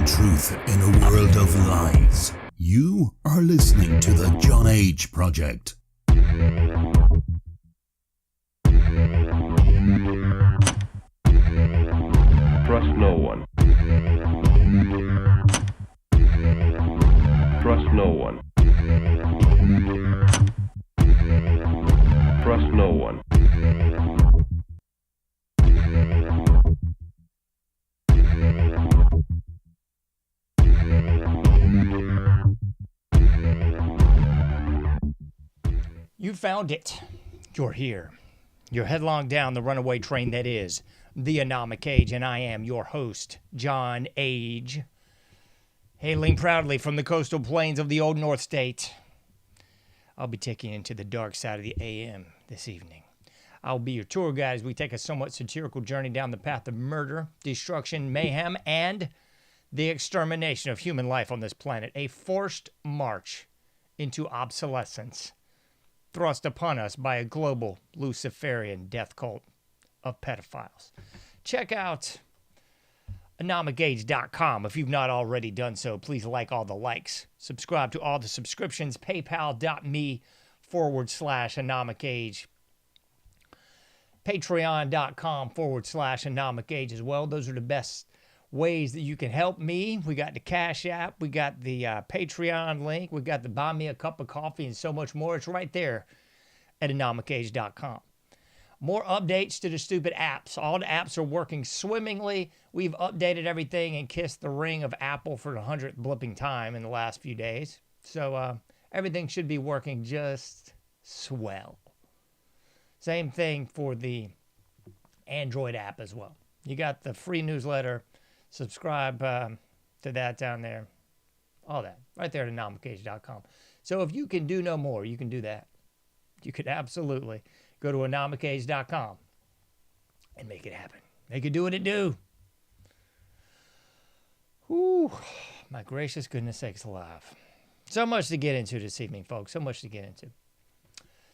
Finding truth in a world of lies. You are listening to the John H. Project. Trust no one. Trust no one. Trust no one. You found it. You're here. You're headlong down the runaway train that is the Anomic Age, and I am your host, John Age, hailing proudly from the coastal plains of the Old North State. I'll be taking you into the dark side of the AM this evening. I'll be your tour guide as we take a somewhat satirical journey down the path of murder, destruction, mayhem, and the extermination of human life on this planet. A forced march into obsolescence, thrust upon us by a global Luciferian death cult of pedophiles. Check out anomicage.com if you've not already done so. Please like all the likes. Subscribe to all the subscriptions. PayPal.me/anomicage. Patreon.com/anomicage as well. Those are the best ways that you can help me. We got the Cash App. We got the Patreon link. We got the Buy Me a Cup of Coffee and so much more. It's right there at anomicage.com. More updates to the stupid apps. All the apps are working swimmingly. We've updated everything and kissed the ring of Apple for the 100th blipping time in the last few days. So everything should be working just swell. Same thing for the Android app as well. You got the free newsletter. Subscribe to that down there. All that. Right there at anomicage.com. So if you can do no more, you can do that. You could absolutely go to anomicage.com and make it happen. Make it do what it do. Whew. My gracious goodness sakes alive. So much to get into this evening, folks. So much to get into.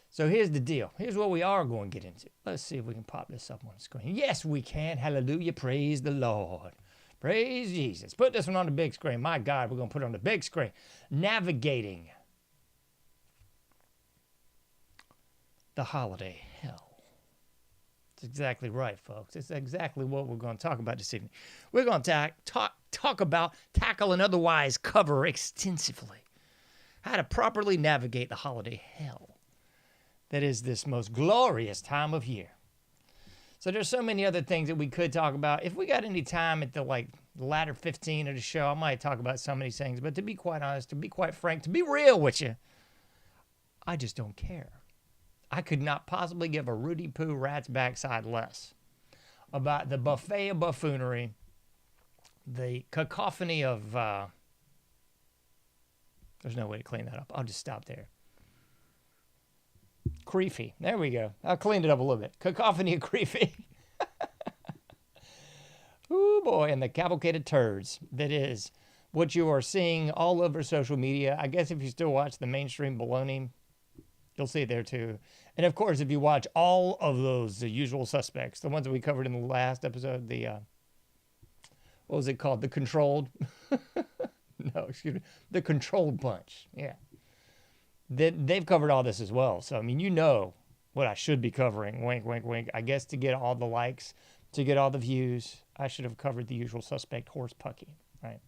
So here's the deal. Here's what we are going to get into. Let's see if we can pop this up on the screen. Yes, we can. Hallelujah. Praise the Lord. Praise Jesus. Put this one on the big screen. My God, we're going to put it on the big screen. Navigating the holiday hell. That's exactly right, folks. It's exactly what we're going to talk about this evening. We're going to talk about, tackle, and otherwise cover extensively how to properly navigate the holiday hell that is this most glorious time of year. So there's so many other things that we could talk about. If we got any time at the latter 15 of the show, I might talk about some of these things. But to be quite honest, to be quite frank, to be real with you, I just don't care. I could not possibly give a Rudy Poo rat's backside less about the buffet of buffoonery, the cacophony of... there's no way to clean that up. I'll just stop there. Creepy. There we go. I cleaned it up a little bit. Cacophony of creepy. Ooh, boy. And the cavalcaded turds that is what you are seeing all over social media. I guess if you still watch the mainstream baloney, you'll see it there too. And of course, if you watch all of those, the usual suspects, the ones that we covered in the last episode, the, what was it called? The controlled? No, excuse me. The controlled bunch. Yeah. They've covered all this as well. So, I mean, you know what I should be covering. Wink, wink, wink. I guess to get all the likes, to get all the views, I should have covered the usual suspect, Horse Pucky, right?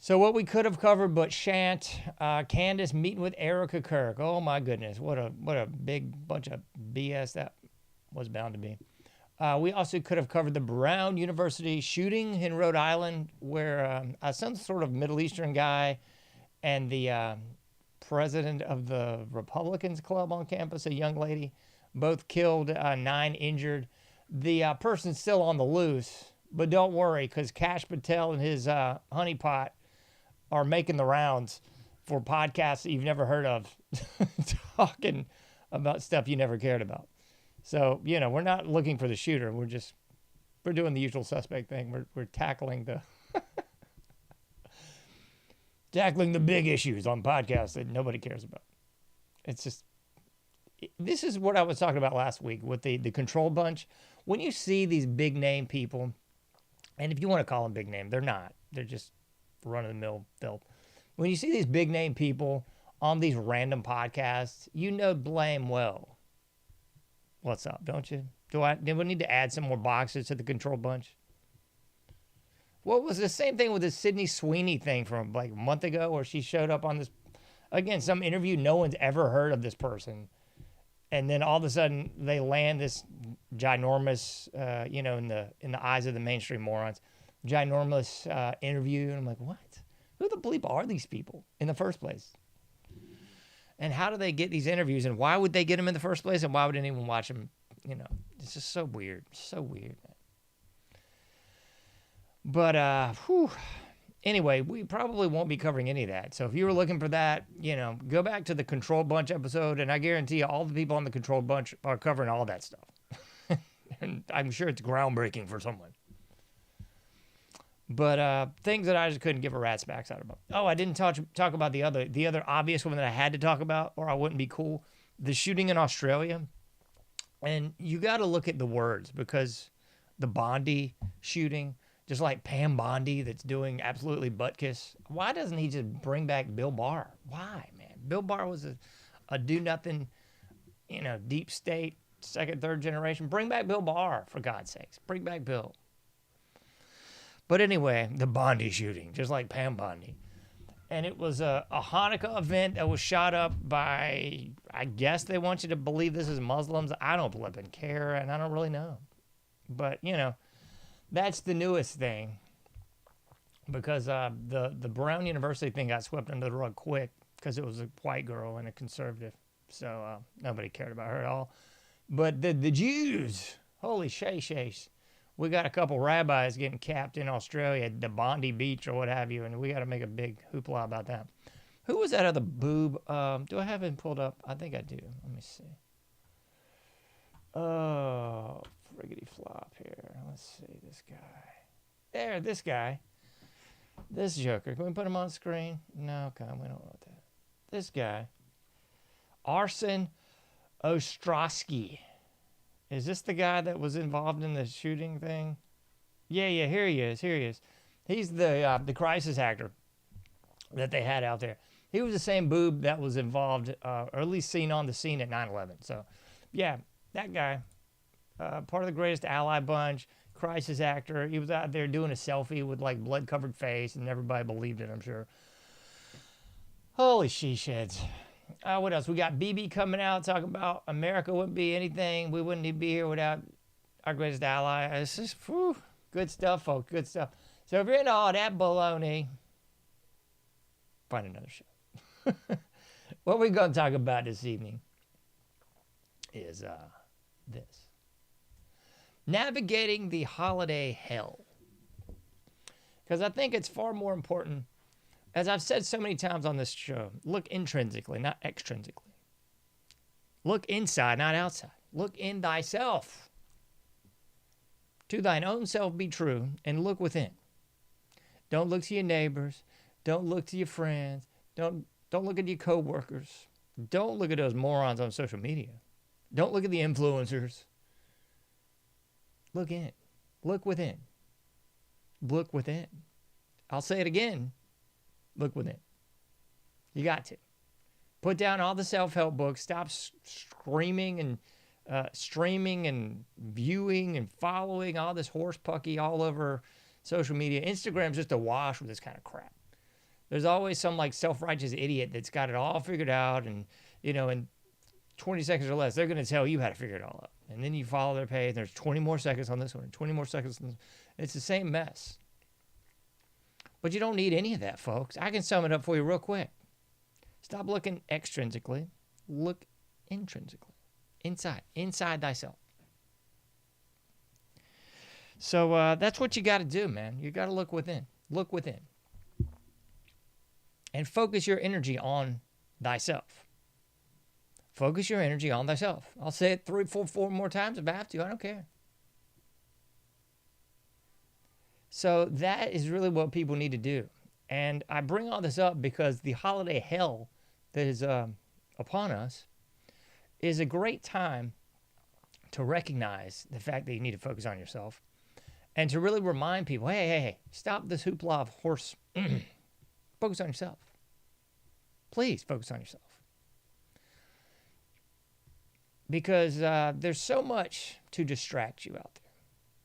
So what we could have covered but shan't, Candace meeting with Erica Kirk. Oh, my goodness. What a big bunch of BS that was bound to be. We also could have covered the Brown University shooting in Rhode Island where some sort of Middle Eastern guy and the president of the Republicans Club on campus, a young lady, both killed, 9 injured. The person's still on the loose, but don't worry because Kash Patel and his honeypot are making the rounds for podcasts that you've never heard of talking about stuff you never cared about. So, we're not looking for the shooter. We're doing the usual suspect thing. We're tackling the tackling the big issues on podcasts that nobody cares about. It's just this is what I was talking about last week with the control bunch. When you see these big name people, and if you want to call them big name, they're not. They're just run-of-the-mill filth. When you see these big name people on these random podcasts, you know blame well what's up, don't you? Do we need to add some more boxes to the control bunch? What was the same thing with the Sydney Sweeney thing from like a month ago where she showed up on this, again, some interview no one's ever heard of this person. And then all of a sudden they land this ginormous, in the eyes of the mainstream morons, ginormous interview. And I'm like, what? Who the bleep are these people in the first place? And how do they get these interviews? And why would they get them in the first place? And why would anyone watch them? You know, it's just so weird. So weird, man. But, anyway, we probably won't be covering any of that. So if you were looking for that, go back to the Control Bunch episode, and I guarantee you all the people on the Control Bunch are covering all that stuff. And I'm sure it's groundbreaking for someone. But things that I just couldn't give a rat's backside about. Oh, I didn't talk about the other obvious one that I had to talk about, or I wouldn't be cool. The shooting in Australia. And you got to look at the words, because the Bondi shooting, just like Pam Bondi that's doing absolutely butt kiss. Why doesn't he just bring back Bill Barr? Why, man? Bill Barr was a do-nothing, deep state, second, third generation. Bring back Bill Barr, for God's sakes. Bring back Bill. But anyway, the Bondi shooting, just like Pam Bondi. And it was a Hanukkah event that was shot up by, I guess they want you to believe this is Muslims. I don't flipping care, and I don't really know. But, that's the newest thing, because the Brown University thing got swept under the rug quick because it was a white girl and a conservative. So nobody cared about her at all. But the Jews, holy shay-shays. We got a couple rabbis getting capped in Australia at the Bondi Beach or what have you, and we got to make a big hoopla about that. Who was that other boob? Do I have him pulled up? I think I do. Let me see. Oh, friggity flop here. Let's see this guy. There, this guy. This joker. Can we put him on screen? No, okay, we don't want that. This guy. Arsen Ostrowski. Is this the guy that was involved in the shooting thing? Yeah, here he is. He's the crisis actor that they had out there. He was the same boob that was involved, or at least seen on the scene at 9/11. So, yeah, that guy, part of the Greatest Ally bunch, crisis actor. He was out there doing a selfie with like blood-covered face, and everybody believed it, I'm sure. Holy she-sheds. What else? We got BB coming out talking about America wouldn't be anything. We wouldn't be here without our greatest ally. It's just good stuff, folks. Good stuff. So if you're into all that baloney, find another show. What we're going to talk about this evening is this. Navigating the holiday hell. Because I think it's far more important. As I've said so many times on this show, look intrinsically, not extrinsically. Look inside, not outside. Look in thyself. To thine own self be true, and look within. Don't look to your neighbors. Don't look to your friends. Don't look at your coworkers. Don't look at those morons on social media. Don't look at the influencers. Look in. Look within. Look within. I'll say it again. Look within. You got to. Put down all the self-help books. Stop screaming and streaming and viewing and following all this horse pucky all over social media. Instagram's just awash with this kind of crap. There's always some like self-righteous idiot that's got it all figured out, and in 20 seconds or less, they're going to tell you how to figure it all out. And then you follow their page, and there's 20 more seconds on this one, 20 more seconds on this. It's the same mess. But you don't need any of that, folks. I can sum it up for you real quick. Stop looking extrinsically. Look intrinsically. Inside thyself. So that's what you got to do, man. You got to look within. Look within. And focus your energy on thyself. Focus your energy on thyself. I'll say it 3, 4 more times if I have to. I don't care. So that is really what people need to do. And I bring all this up because the holiday hell that is upon us is a great time to recognize the fact that you need to focus on yourself and to really remind people, hey, stop this hoopla of horse. Focus on yourself. Please focus on yourself. Because there's so much to distract you out there.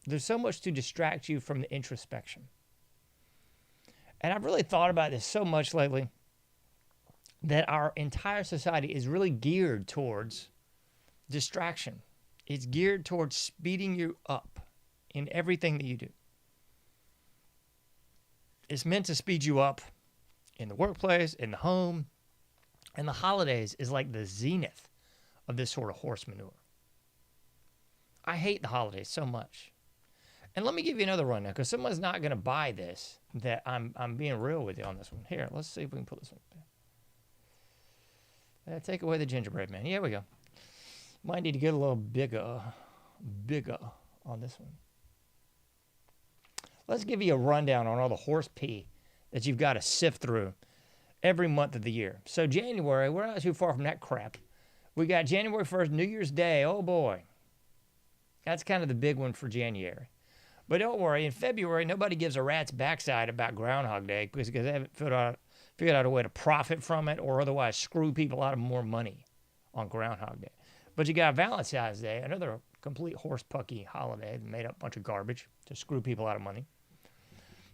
There's so much to distract you from the introspection. And I've really thought about this so much lately that our entire society is really geared towards distraction. It's geared towards speeding you up in everything that you do. It's meant to speed you up in the workplace, in the home, and the holidays is like the zenith of this sort of horse manure. I hate the holidays so much. And let me give you another run now, because someone's not going to buy this, that I'm being real with you on this one. Here, let's see if we can put this one. Take away the gingerbread man. Here we go. Might need to get a little bigger on this one. Let's give you a rundown on all the horse pee that you've got to sift through every month of the year. So January, we're not too far from that crap. We got January 1st, New Year's Day. Oh, boy. That's kind of the big one for January. But don't worry, in February, nobody gives a rat's backside about Groundhog Day because they haven't figured out a way to profit from it or otherwise screw people out of more money on Groundhog Day. But you got Valentine's Day, another complete horse-pucky holiday that made up a bunch of garbage to screw people out of money.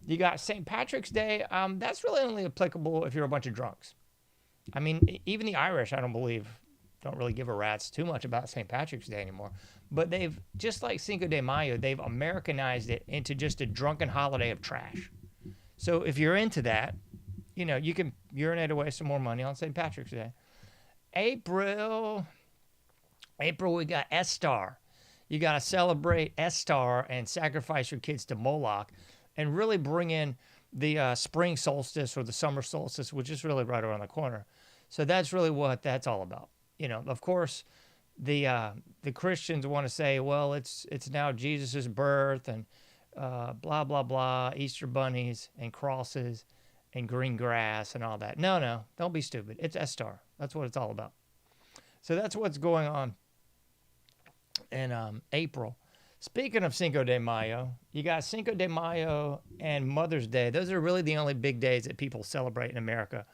You got St. Patrick's Day. That's really only applicable if you're a bunch of drunks. I mean, even the Irish, I don't really give a rat's too much about St. Patrick's Day anymore. But they've, just like Cinco de Mayo, they've Americanized it into just a drunken holiday of trash. So if you're into that, you can urinate away some more money on St. Patrick's Day. April, we got Estar. You got to celebrate Estar and sacrifice your kids to Moloch and really bring in the spring solstice or the summer solstice, which is really right around the corner. So that's really what that's all about. Of course, the Christians want to say, well, it's now Jesus' birth and blah, blah, blah, Easter bunnies and crosses and green grass and all that. No, don't be stupid. It's Estar. That's what it's all about. So that's what's going on in April. Speaking of Cinco de Mayo, you got Cinco de Mayo and Mother's Day. Those are really the only big days that people celebrate in America.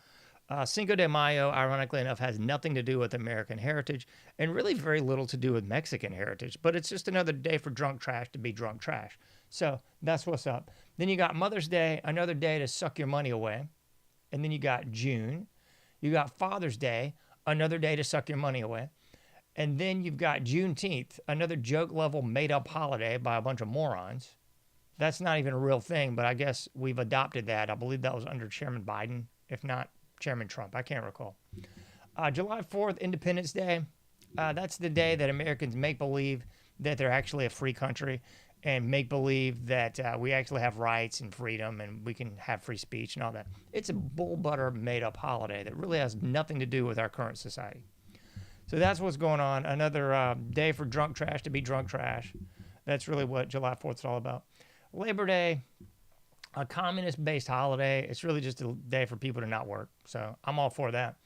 Cinco de Mayo, ironically enough, has nothing to do with American heritage and really very little to do with Mexican heritage. But it's just another day for drunk trash to be drunk trash. So that's what's up. Then you got Mother's Day, another day to suck your money away. And then you got June. You got Father's Day, another day to suck your money away. And then you've got Juneteenth, another joke-level made-up holiday by a bunch of morons. That's not even a real thing, but I guess we've adopted that. I believe that was under Chairman Biden, if not Chairman Trump. I can't recall. July 4th, Independence Day. That's the day that Americans make believe that they're actually a free country and make believe that we actually have rights and freedom and we can have free speech and all that. It's a bull butter made-up holiday that really has nothing to do with our current society. So that's what's going on. Another day for drunk trash to be drunk trash. That's really what July 4th is all about. Labor Day, a communist-based holiday. It's really just a day for people to not work. So I'm all for that.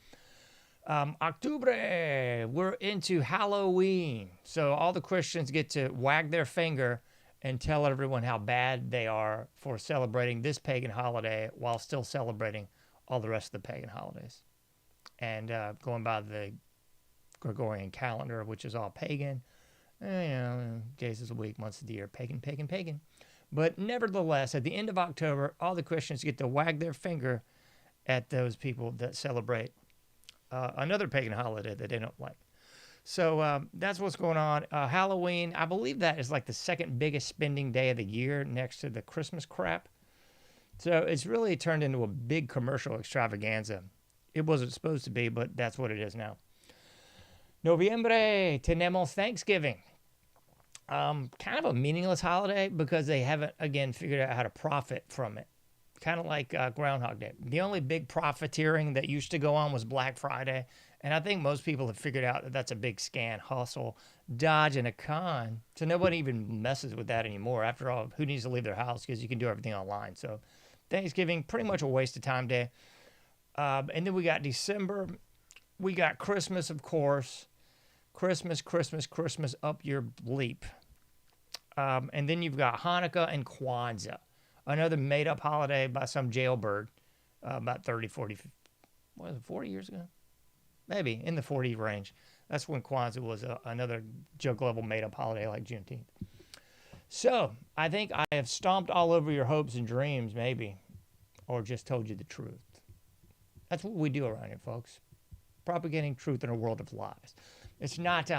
Octubre, we're into Halloween. So all the Christians get to wag their finger and tell everyone how bad they are for celebrating this pagan holiday while still celebrating all the rest of the pagan holidays. And going by the Gregorian calendar, which is all pagan. Days of the week, months of the year, pagan. But nevertheless, at the end of October, all the Christians get to wag their finger at those people that celebrate another pagan holiday that they don't like. So that's what's going on. Halloween, I believe that is like the second biggest spending day of the year next to the Christmas crap. So it's really turned into a big commercial extravaganza. It wasn't supposed to be, but that's what it is now. Noviembre, tenemos Thanksgiving. Kind of a meaningless holiday because they haven't, again, figured out how to profit from it. Kind of like Groundhog Day. The only big profiteering that used to go on was Black Friday. And I think most people have figured out that that's a big scam, hustle, dodge, and a con. So nobody even messes with that anymore. After all, who needs to leave their house because you can do everything online. So Thanksgiving, pretty much a waste of time day. And then we got December. We got Christmas, of course. Christmas, Christmas, Christmas up your bleep. And then you've got Hanukkah and Kwanzaa, another made-up holiday by some jailbird about 30, 40, what was it, 40 years ago? Maybe, in the 40 range. That's when Kwanzaa was another joke-level made-up holiday like Juneteenth. So, I think I have stomped all over your hopes and dreams, maybe, or just told you the truth. That's what we do around here, folks. Propagating truth in a world of lies. It's not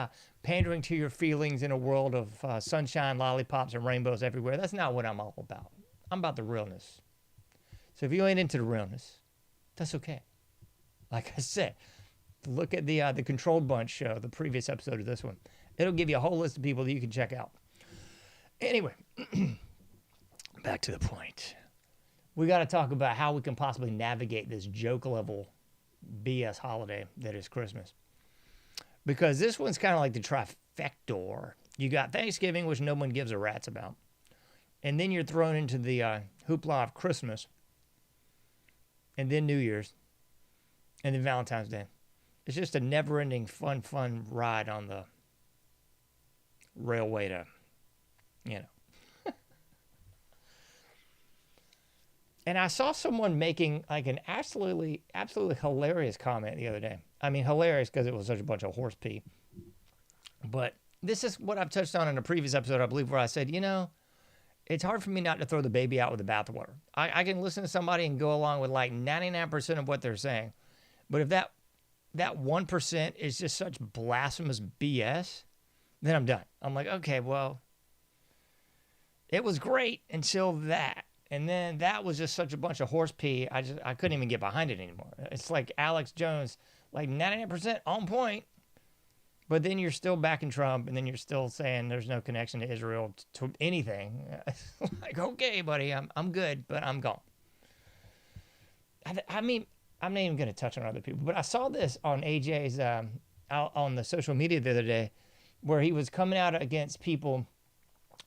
pandering to your feelings in a world of sunshine, lollipops, and rainbows everywhere. That's not what I'm all about. I'm about the realness. So if you ain't into the realness, that's okay. Like I said, look at the Controlled Bunch show, the previous episode of this one. It'll give you a whole list of people that you can check out. Anyway, back to the point. We got to talk about how we can possibly navigate this joke-level BS holiday that is Christmas. Because this one's kind of like the trifecta. You got Thanksgiving, which no one gives a rat's about. And then you're thrown into the hoopla of Christmas. And then New Year's. And then Valentine's Day. It's just a never-ending fun ride on the railway to, you know. And I saw someone making like an absolutely hilarious comment the other day. I mean, hilarious because it was such a bunch of horse pee. But this is what I've touched on in a previous episode, I believe, where I said, you know, it's hard for me not to throw the baby out with the bathwater. I can listen to somebody and go along with like 99% of what they're saying. But if that 1% is just such blasphemous BS, then I'm done. I'm like, okay, well, it was great until that. And then that was just such a bunch of horse pee. I couldn't even get behind it anymore. It's like Alex Jones, like 99% on point, but then you're still backing Trump, and then you're still saying there's no connection to Israel to anything. Like, okay, buddy, I'm good, but I'm gone. I mean, I'm not even going to touch on other people, but I saw this on AJ's out on the social media the other day, where he was coming out against people,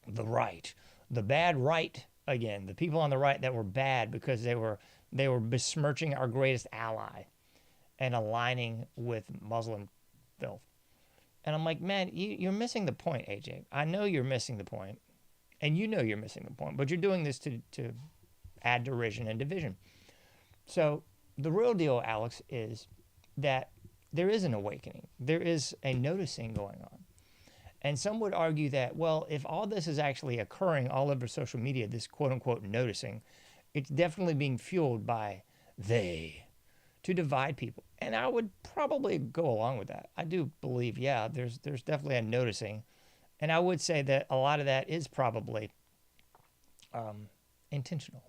the right, the bad right. Again, the people on the right that were bad because they were besmirching our greatest ally and aligning with Muslim filth. And I'm like, man, you're missing the point, AJ. I know you're missing the point, and you know you're missing the point, but you're doing this to add derision and division. So the real deal, Alex, is that there is an awakening. There is a noticing going on. And some would argue that, well, if all this is actually occurring all over social media, this quote-unquote noticing, it's definitely being fueled by they to divide people. And I would probably go along with that. I do believe, yeah, there's definitely a noticing. And I would say that a lot of that is probably intentional.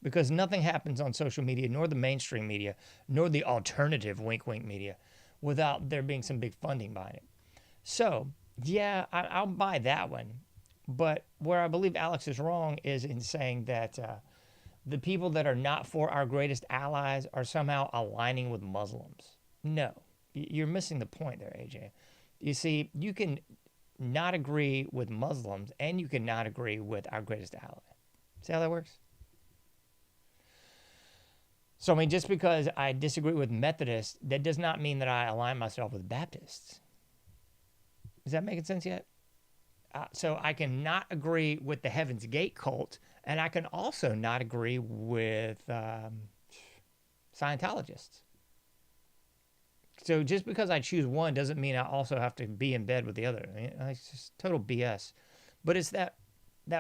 Because nothing happens on social media, nor the mainstream media, nor the alternative wink-wink media, without there being some big funding behind it. So, yeah, I'll buy that one. But where I believe Alex is wrong is in saying that the people that are not for our greatest allies are somehow aligning with Muslims. No, you're missing the point there, AJ. You see, you can not agree with Muslims and you can not agree with our greatest ally. See how that works? So, I mean, just because I disagree with Methodists, that does not mean that I align myself with Baptists. Is that making sense yet? So I can not agree with the Heaven's Gate cult, and I can also not agree with Scientologists. So just because I choose one doesn't mean I also have to be in bed with the other. I mean, it's just total BS. But it's that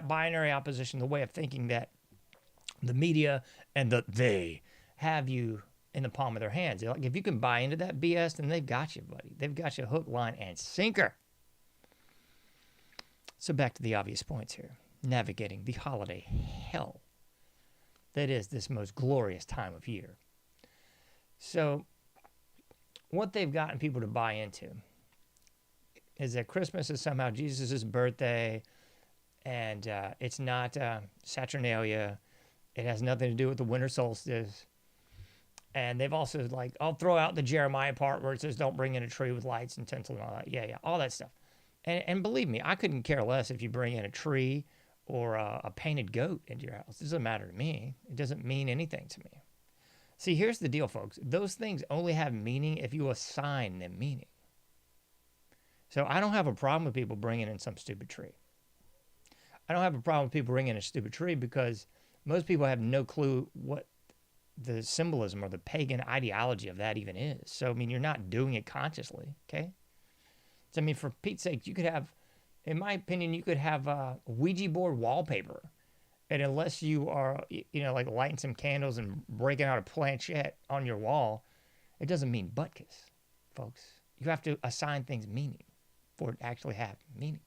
binary opposition, the way of thinking that the media and they have you in the palm of their hands. Like, if you can buy into that BS, then they've got you, buddy. They've got you hook, line, and sinker. So back to the obvious points here. Navigating the holiday hell that is this most glorious time of year. So what they've gotten people to buy into is that Christmas is somehow Jesus' birthday, and it's not Saturnalia. It has nothing to do with the winter solstice. And they've also, like, I'll throw out the Jeremiah part where it says don't bring in a tree with lights and tinsel and all that. Yeah, all that stuff. And believe me, I couldn't care less if you bring in a tree or a painted goat into your house. It doesn't matter to me. It doesn't mean anything to me. See, here's the deal, folks. Those things only have meaning if you assign them meaning. So I don't have a problem with people bringing in some stupid tree. I don't have a problem with people bringing in a stupid tree because most people have no clue what the symbolism or the pagan ideology of that even is. So, I mean, you're not doing it consciously, okay? So, I mean, for Pete's sake, you could have, in my opinion, you could have a Ouija board wallpaper. And unless you are, like lighting some candles and breaking out a planchette on your wall, it doesn't mean butt kiss, folks. You have to assign things meaning for it to actually have meaning.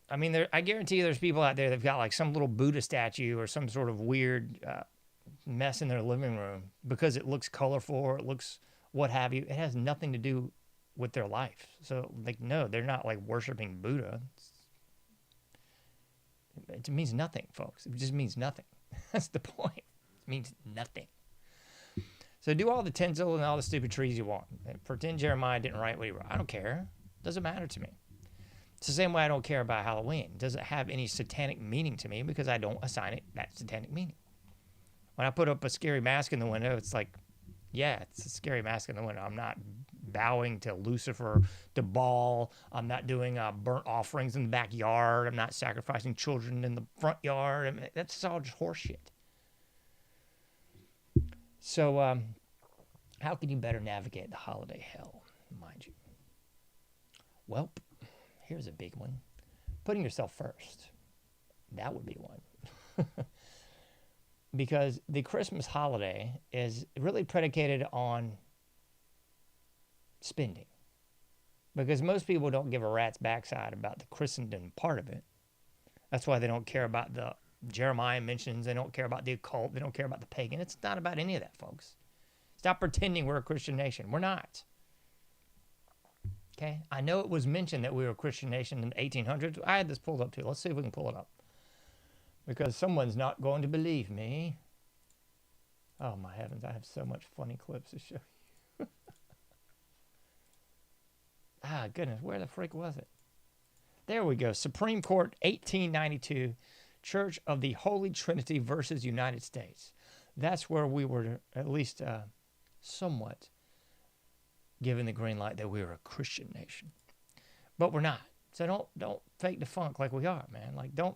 I mean, I guarantee you there's people out there that've got like some little Buddha statue or some sort of weird mess in their living room because it looks colorful or it looks what have you. It has nothing to do with their life. So, like, no, they're not like worshiping Buddha. It means nothing, folks. It just means nothing. That's the point. It means nothing. So do all the tinsel and all the stupid trees you want. Pretend Jeremiah didn't write what he wrote. I don't care. Doesn't matter to me. It's the same way I don't care about Halloween. It doesn't have any satanic meaning to me because I don't assign it that satanic meaning. When I put up a scary mask in the window, it's like, yeah, it's a scary mask in the window. I'm not bowing to Lucifer, to Baal. I'm not doing burnt offerings in the backyard. I'm not sacrificing children in the front yard. I mean, that's all just horseshit. So how can you better navigate the holiday hell, mind you? Well, here's a big one. Putting yourself first. That would be one. Because the Christmas holiday is really predicated on spending. Because most people don't give a rat's backside about the Christendom part of it. That's why they don't care about the Jeremiah mentions. They don't care about the occult. They don't care about the pagan. It's not about any of that, folks. Stop pretending we're a Christian nation. We're not. Okay? I know it was mentioned that we were a Christian nation in the 1800s. I had this pulled up too. Let's see if we can pull it up. Because someone's not going to believe me. Oh, my heavens. I have so much funny clips to show you. Ah, goodness. Where the freak was it? There we go. Supreme Court, 1892. Church of the Holy Trinity versus United States. That's where we were at least somewhat given the green light that we were a Christian nation. But we're not. So don't fake the funk like we are, man. Like, don't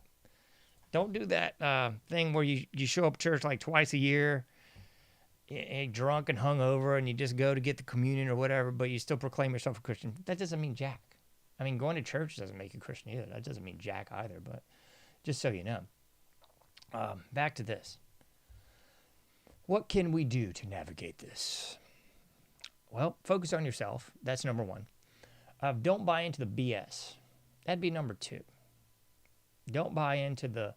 do that thing where you show up to church like twice a year, drunk and hungover, and you just go to get the communion or whatever, but you still proclaim yourself a Christian. That doesn't mean jack. I mean, going to church doesn't make you a Christian either. That doesn't mean jack either, but just so you know. Back to this. What can we do to navigate this? Well, focus on yourself. That's number one. Don't buy into the BS. That'd be number two. Don't buy into the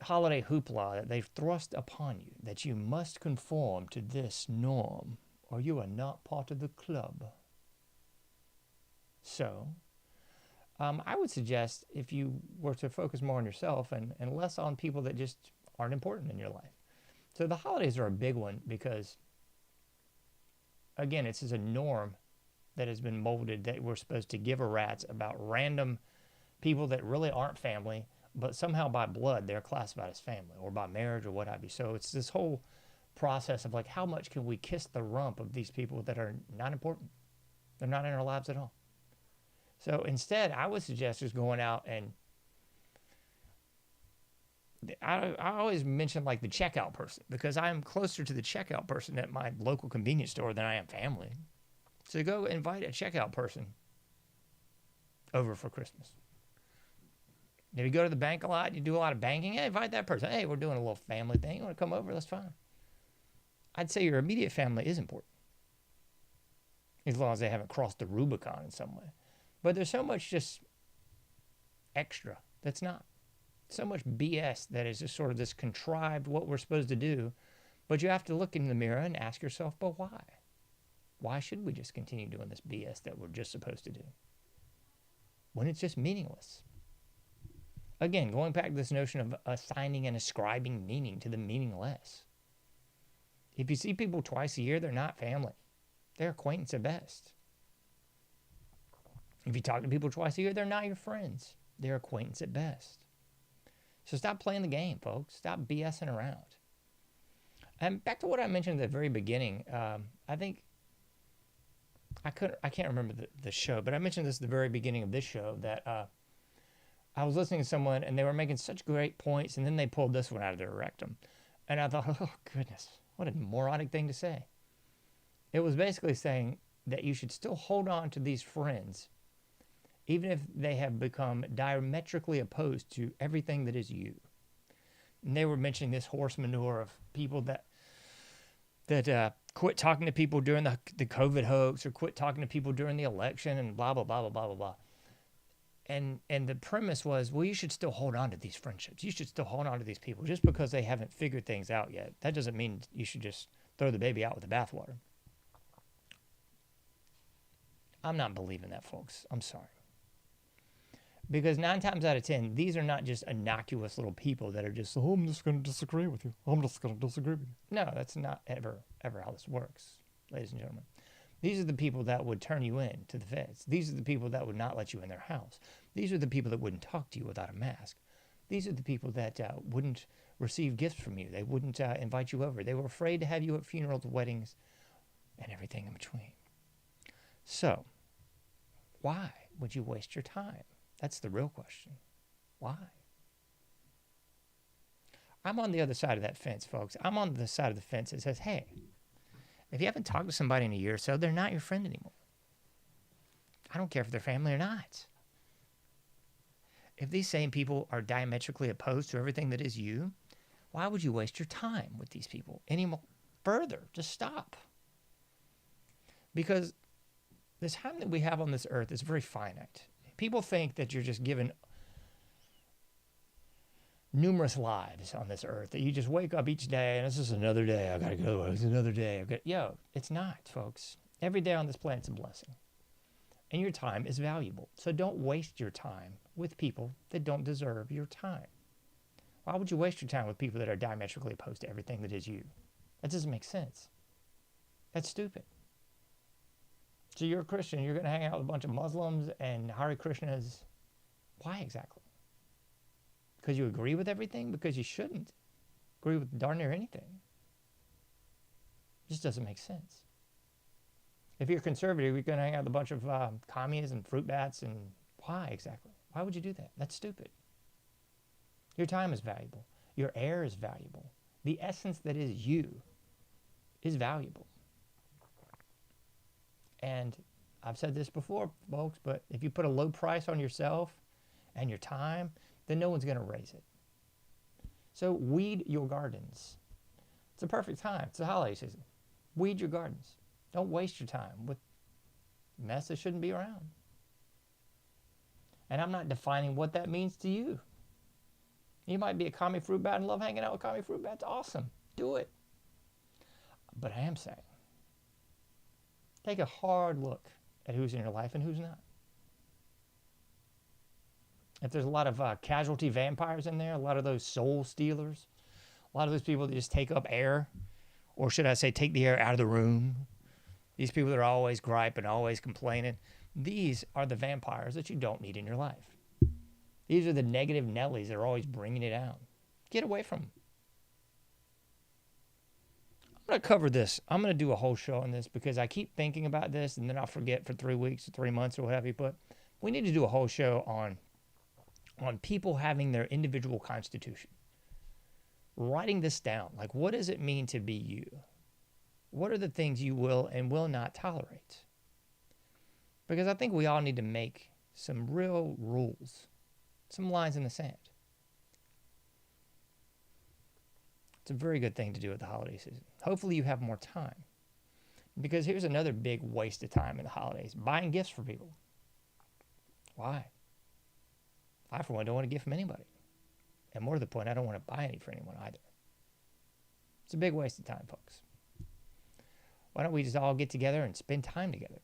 holiday hoopla that they've thrust upon you, that you must conform to this norm or you are not part of the club. So, I would suggest if you were to focus more on yourself and less on people that just aren't important in your life. So the holidays are a big one because, again, it's just a norm that has been molded that we're supposed to give a rat's about random people that really aren't family, but somehow by blood they're classified as family or by marriage or what have you. So it's this whole process of like, how much can we kiss the rump of these people that are not important? They're not in our lives at all. So instead, I would suggest just going out and I always mention like the checkout person because I'm closer to the checkout person at my local convenience store than I am family. So go invite a checkout person over for Christmas. If you go to the bank a lot, you do a lot of banking, hey, invite that person. Hey, we're doing a little family thing. You want to come over? That's fine. I'd say your immediate family is important. As long as they haven't crossed the Rubicon in some way. But there's so much just extra that's not. So much BS that is just sort of this contrived what we're supposed to do. But you have to look in the mirror and ask yourself, but why? Why should we just continue doing this BS that we're just supposed to do? When it's just meaningless. Again, going back to this notion of assigning and ascribing meaning to the meaningless. If you see people twice a year, they're not family. They're acquaintance at best. If you talk to people twice a year, they're not your friends. They're acquaintance at best. So stop playing the game, folks. Stop BSing around. And back to what I mentioned at the very beginning, I think I can't remember the show, but I mentioned this at the very beginning of this show that I was listening to someone and they were making such great points, and then they pulled this one out of their rectum. And I thought, oh, goodness, what a moronic thing to say. It was basically saying that you should still hold on to these friends, even if they have become diametrically opposed to everything that is you. And they were mentioning this horse manure of people that quit talking to people during the COVID hoax, or quit talking to people during the election, and blah, blah, blah, blah, blah, blah, blah. And the premise was, well, you should still hold on to these friendships. You should still hold on to these people. Just because they haven't figured things out yet, that doesn't mean you should just throw the baby out with the bathwater. I'm not believing that, folks. I'm sorry. Because 9 times out of 10, these are not just innocuous little people that are just, oh, I'm just going to disagree with you. I'm just going to disagree with you. No, that's not ever how this works, ladies and gentlemen. These are the people that would turn you in to the feds. These are the people that would not let you in their house. These are the people that wouldn't talk to you without a mask. These are the people that wouldn't receive gifts from you. They wouldn't invite you over. They were afraid to have you at funerals, weddings, and everything in between. So, why would you waste your time? That's the real question. Why? I'm on the other side of that fence, folks. I'm on the side of the fence that says, hey, if you haven't talked to somebody in a year or so, they're not your friend anymore. I don't care if they're family or not. If these same people are diametrically opposed to everything that is you, why would you waste your time with these people any more further? Just stop. Because the time that we have on this earth is very finite. People think that you're just given numerous lives on this earth, that you just wake up each day and it's just another day. I gotta go. It's another day. Yo, it's not, folks. Every day on this planet's a blessing. And your time is valuable. So don't waste your time with people that don't deserve your time. Why would you waste your time with people that are diametrically opposed to everything that is you? That doesn't make sense. That's stupid. So you're a Christian, you're going to hang out with a bunch of Muslims and Hare Krishnas. Why exactly? Because you agree with everything? Because you shouldn't agree with darn near anything. It just doesn't make sense. If you're conservative, you're going to hang out with a bunch of commies and fruit bats. And why exactly? Why would you do that? That's stupid. Your time is valuable. Your air is valuable. The essence that is you is valuable. And I've said this before, folks, but if you put a low price on yourself and your time, then no one's going to raise it. So weed your gardens. It's a perfect time. It's the holiday season. Weed your gardens. Don't waste your time with mess that shouldn't be around. And I'm not defining what that means to you. You might be a commie fruit bat and love hanging out with commie fruit bats. Awesome. Do it. But I am saying, take a hard look at who's in your life and who's not. If there's a lot of casualty vampires in there, a lot of those soul stealers, a lot of those people that just take up air, or should I say take the air out of the room, these people that are always griping, always complaining, these are the vampires that you don't need in your life. These are the negative Nellies that are always bringing it out. Get away from them. I'm going to cover this. I'm going to do a whole show on this because I keep thinking about this and then I'll forget for 3 weeks or 3 months or whatever. But we need to do a whole show on people having their individual constitution. Writing this down. Like, what does it mean to be you? What are the things you will and will not tolerate? Because I think we all need to make some real rules, some lines in the sand. It's a very good thing to do at the holiday season. Hopefully you have more time. Because here's another big waste of time in the holidays. Buying gifts for people. Why? I, for one, don't want to gift from anybody. And more to the point, I don't want to buy any for anyone either. It's a big waste of time, folks. Why don't we just all get together and spend time together?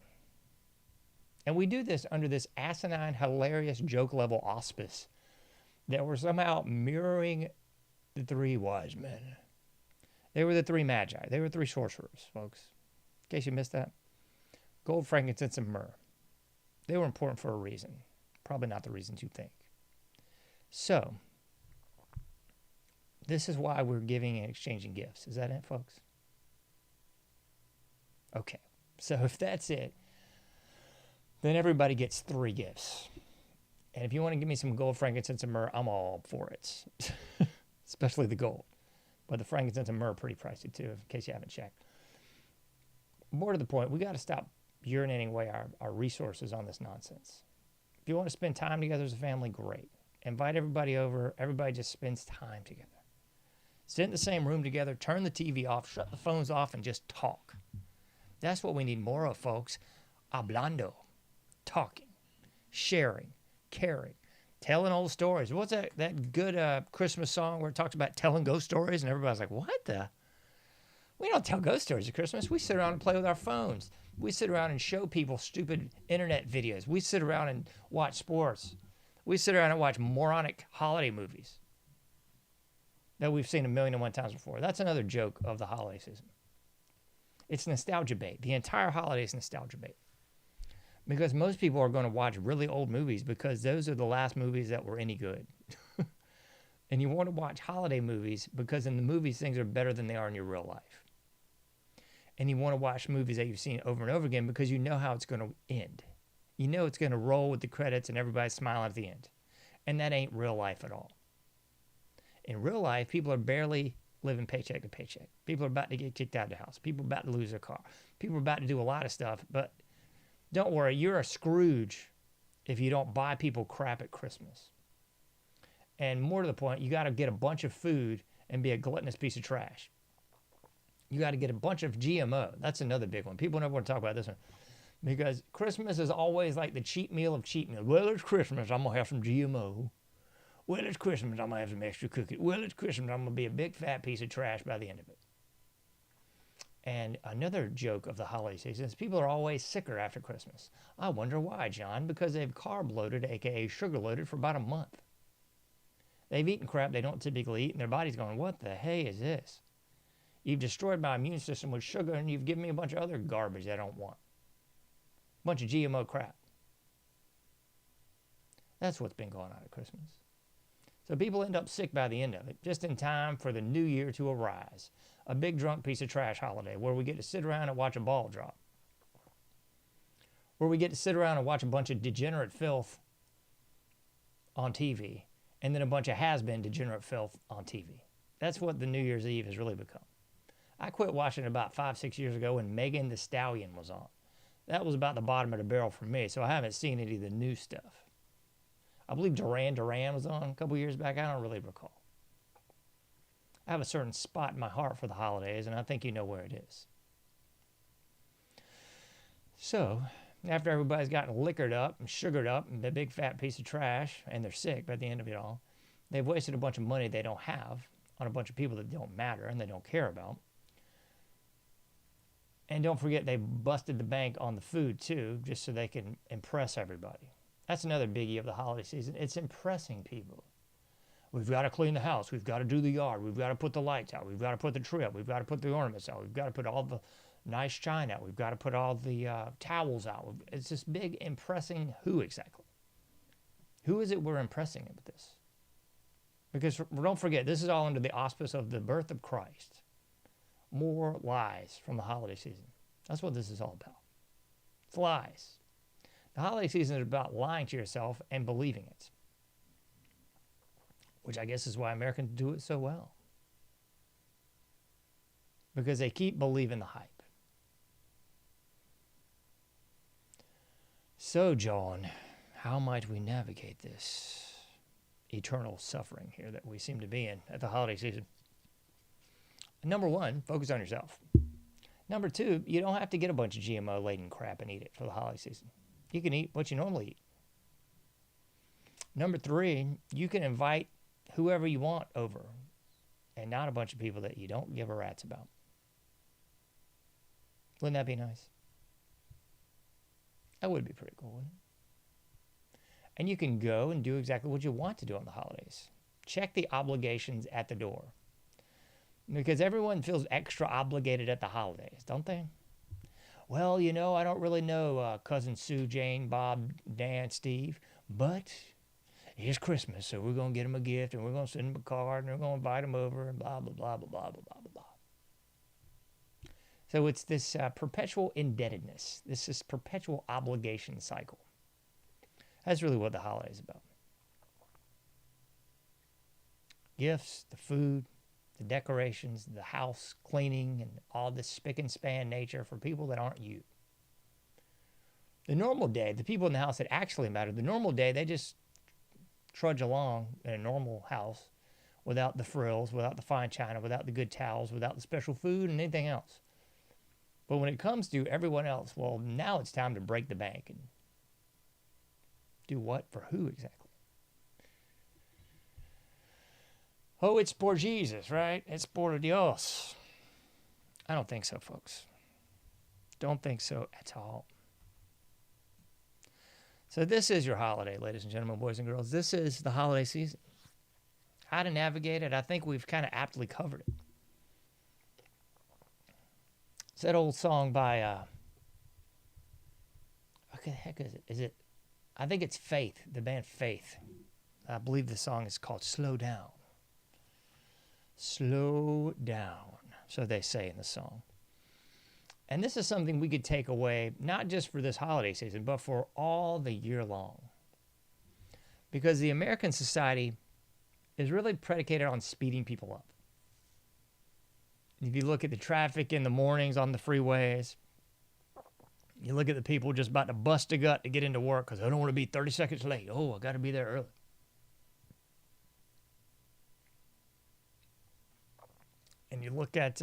And we do this under this asinine, hilarious, joke-level auspice that we're somehow mirroring the 3 wise men. They were the 3 magi. They were 3 sorcerers, folks. In case you missed that. Gold, frankincense, and myrrh. They were important for a reason. Probably not the reasons you think. So, this is why we're giving and exchanging gifts. Is that it, folks? Okay. So if that's it, Then everybody gets 3 gifts. And if you want to give me some gold, frankincense, and myrrh, I'm all for it. Especially the gold. But the frankincense and myrrh are pretty pricey too, in case you haven't checked. More to the point, we got to stop urinating away our resources on this nonsense. If you want to spend time together as a family, great. Invite everybody over. Everybody just spends time together. Sit in the same room together, turn the TV off, shut the phones off, and just talk. That's what we need more of, folks. Hablando. Talking. Sharing. Caring. Telling old stories. What's that good Christmas song where it talks about telling ghost stories? And everybody's like, what the? We don't tell ghost stories at Christmas. We sit around and play with our phones. We sit around and show people stupid internet videos. We sit around and watch sports. We sit around and watch moronic holiday movies that we've seen 1,000,001 times before. That's another joke of the holiday season. It's nostalgia bait. The entire holiday is nostalgia bait. Because most people are going to watch really old movies because those are the last movies that were any good. And you want to watch holiday movies because in the movies things are better than they are in your real life. And you want to watch movies that you've seen over and over again because you know how it's going to end. You know it's going to roll with the credits and everybody's smiling at the end. And that ain't real life at all. In real life, people are barely living paycheck to paycheck. People are about to get kicked out of the house. People are about to lose their car. People are about to do a lot of stuff. But don't worry, you're a Scrooge if you don't buy people crap at Christmas. And more to the point, you got to get a bunch of food and be a gluttonous piece of trash. You got to get a bunch of GMO. That's another big one. People never want to talk about this one. Because Christmas is always like the cheap meal of cheap meals. Well, it's Christmas, I'm going to have some GMO. Well, it's Christmas, I'm going to have some extra cookies. Well, it's Christmas, I'm going to be a big fat piece of trash by the end of it. And another joke of the holiday season is people are always sicker after Christmas. I wonder why, John. Because they've carb loaded, aka sugar loaded, for about a month. They've eaten crap they don't typically eat, and their body's going, what the hey is this? You've destroyed my immune system with sugar, and you've given me a bunch of other garbage I don't want. A bunch of GMO crap. That's what's been going on at Christmas. So people end up sick by the end of it, just in time for the new year to arise. A big drunk piece of trash holiday where we get to sit around and watch a ball drop. Where we get to sit around and watch a bunch of degenerate filth on TV. And then a bunch of has-been degenerate filth on TV. That's what the New Year's Eve has really become. I quit watching it about 5-6 years ago when Megan Thee Stallion was on. That was about the bottom of the barrel for me, so I haven't seen any of the new stuff. I believe Duran Duran was on a couple years back. I don't really recall. I have a certain spot in my heart for the holidays, and I think you know where it is. So, after everybody's gotten liquored up and sugared up and a big fat piece of trash, and they're sick by the end of it all, they've wasted a bunch of money they don't have on a bunch of people that don't matter and they don't care about. And don't forget, they busted the bank on the food, too, just so they can impress everybody. That's another biggie of the holiday season. It's impressing people. We've got to clean the house. We've got to do the yard. We've got to put the lights out. We've got to put the tree up. We've got to put the ornaments out. We've got to put all the nice china out. We've got to put all the towels out. It's this big impressing who exactly? Who is it we're impressing with this? Because don't forget, this is all under the auspice of the birth of Christ. More lies from the holiday season. That's what this is all about. It's lies. The holiday season is about lying to yourself and believing it. Which I guess is why Americans do it so well. Because they keep believing the hype. So, John, how might we navigate this eternal suffering here that we seem to be in at the holiday season? Number one, focus on yourself. Number two, you don't have to get a bunch of GMO-laden crap and eat it for the holiday season. You can eat what you normally eat. Number three, you can invite whoever you want over and not a bunch of people that you don't give a rat's about. Wouldn't that be nice? That would be pretty cool, wouldn't it? And you can go and do exactly what you want to do on the holidays. Check the obligations at the door. Because everyone feels extra obligated at the holidays, don't they? Well, you know, I don't really know Cousin Sue, Jane, Bob, Dan, Steve, but it's Christmas, so we're going to get them a gift, and we're going to send them a card, and we're going to invite them over, and blah, blah, blah, blah, blah, blah, blah, blah. So it's this perpetual indebtedness. This is perpetual obligation cycle. That's really what the holiday is about. Gifts, the food, the decorations, the house cleaning, and all this spick and span nature for people that aren't you. The normal day, the people in the house that actually matter, the normal day, they just trudge along in a normal house without the frills, without the fine china, without the good towels, without the special food and anything else. But when it comes to everyone else, well, now it's time to break the bank and do what for who exactly? Oh, it's por Jesus, right? It's por Dios. I don't think so, folks. Don't think so at all. So this is your holiday, ladies and gentlemen, boys and girls. This is the holiday season. How to navigate it, I think we've kind of aptly covered it. It's that old song by, what the heck is it? I think it's Faith, the band Faith. I believe the song is called Slow Down. Slow down, so they say in the song. And this is something we could take away, not just for this holiday season, but for all the year long. Because the American society is really predicated on speeding people up. If you look at the traffic in the mornings on the freeways, you look at the people just about to bust a gut to get into work because I don't want to be 30 seconds late. Oh, I got to be there early. And you look at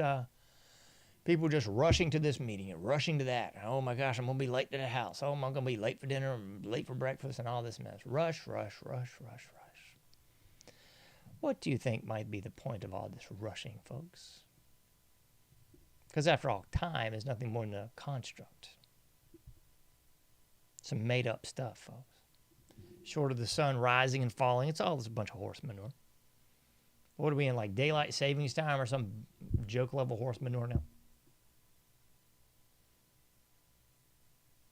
people just rushing to this meeting and rushing to that. Oh my gosh, I'm going to be late to the house. Oh, I'm going to be late for dinner, late for breakfast, and all this mess. Rush, rush, rush, rush, rush. What do you think might be the point of all this rushing, folks? Because after all, time is nothing more than a construct. Some made-up stuff, folks. Short of the sun rising and falling, it's all just a bunch of horse manure. What are we in, like daylight savings time or some joke-level horse manure now?